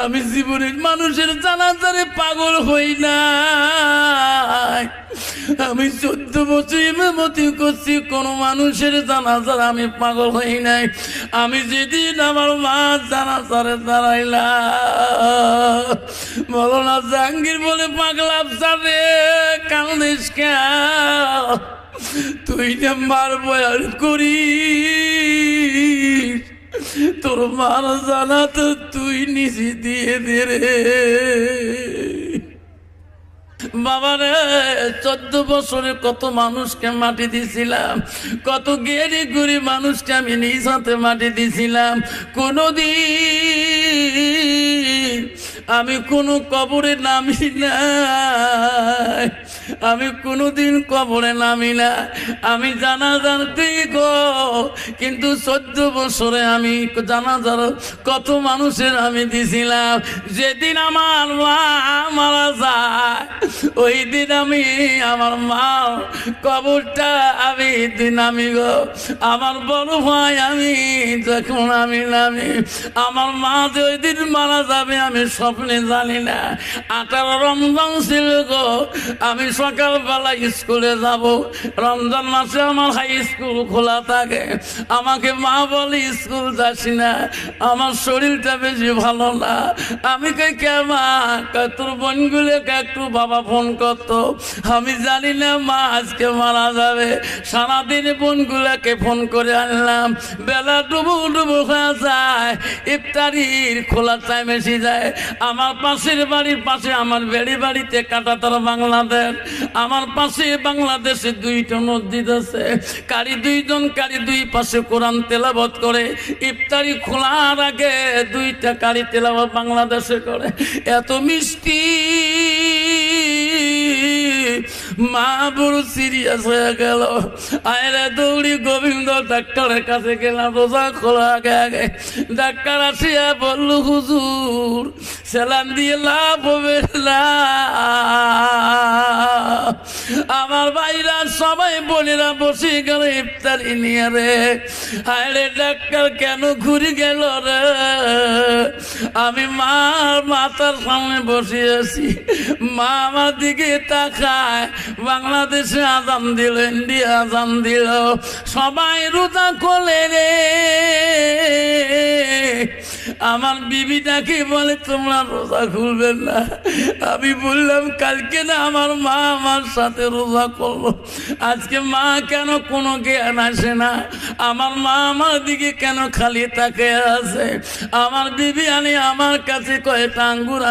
আমি জীবনের মানুষের জানাজারে পাগল হই না। আমি 14 বছর ইমামতি করছি, কোন মানুষের জানাজার আমি পাগল হই নাই। আমি যেদিন আমার মা জানাজারে দাঁড়াইলাম, মৌলানা জাহাঙ্গীর বলে, পাগলা সারে কান্দিস কেন? তুই না মার বয়ান করিস, তোর মার জানা তো তুই নিজে দিয়ে দে রে বাবা রে। 14 বছরে কত মানুষকে মাটি দিছিলাম, কত গেরি গুড়ি মানুষকে আমি নিজ হাতে মাটি দিছিলাম। কোনদিন আমি কোনো কবরে নামি না, আমি কোনোদিন কবরে নামি না। আমি জানাজার গো, কিন্তু 14 বছরে আমি জানাজার কত মানুষের আমি দিছিলাম। যেদিন আমার মা মারা যায়, ওই দিন আমি আমার মা কবরটা আমি দিন আমি গো, আমার বড় ভাই আমি যখন আমি নামি, আমার মা যে ওই দিন মারা যাবে আমি স্বপ্নে জানি না। 18 রমজান ছিল গো, আমি সকালবেলা স্কুলে যাব। রমজান মাসে আমার হাই স্কুল খোলা থাকে। আমাকে মা বলে স্কুল যাচ্ছি না, আমার শরীরটা বেশি ভালো না। আমি কই কে মা? তোর বোনগুলোকে একটু বাবা ফোন করতো। আমি জানি না মা আজকে মারা যাবে। সারাদিন বোনগুলোকে ফোন করে আনলাম। বেলা ডুবু ডুবু হয়ে যায়, ইফতারির খোলার টাইম এসে যায়। আমার পাশের বাড়ির পাশে, আমার বাড়িতে কাটাতার বাংলাদেশ, আমার পাশে বাংলাদেশে 2টা মসজিদ আছে। কারি 2জন, কারি 2 পাশে কোরআন তেলাওয়াত করে। ইফতারি খোলার আগে 2টা কারি তেলাওয়াত বাংলাদেশে করে। এত মিষ্টি, মা বড় সিরিয়াস হয়ে গেল। আয়রে দৌড়ি গোবিন্দ ডাক্তারের কাছে গেলাম। রোজা খোলা আগে আগে ডাক্তার আসিয়া বলল, হুজুর সেলান দিয়ে লাভ হবে না। আমার ভাইরা সবাই বোনেরা বসে গেল ইফতারি নিয়ে রে। আরে ডাক্তার কেন ঘুরে গেল রে? আমি মার মাথার সামনে বসে আছি, মা আমার দিকে তাকায়। বাংলাদেশে আজান দিল, ইন্ডিয়া আজান দিল, সবাই রোজা খোলে রে। আমার বিবিটাকে বলে, তোমরা রোজা খুলবেন না। আমি বললাম, কালকে না আমার মা আমার সাথে রোজা করলো, আজকে মা কেন কোনো জ্ঞান আসে না? আমার মা আমার দিকে কেন খালি তাকিয়ে আছে? আমার বিবি আনি আমার কাছে কয়েকটা আঙ্গুর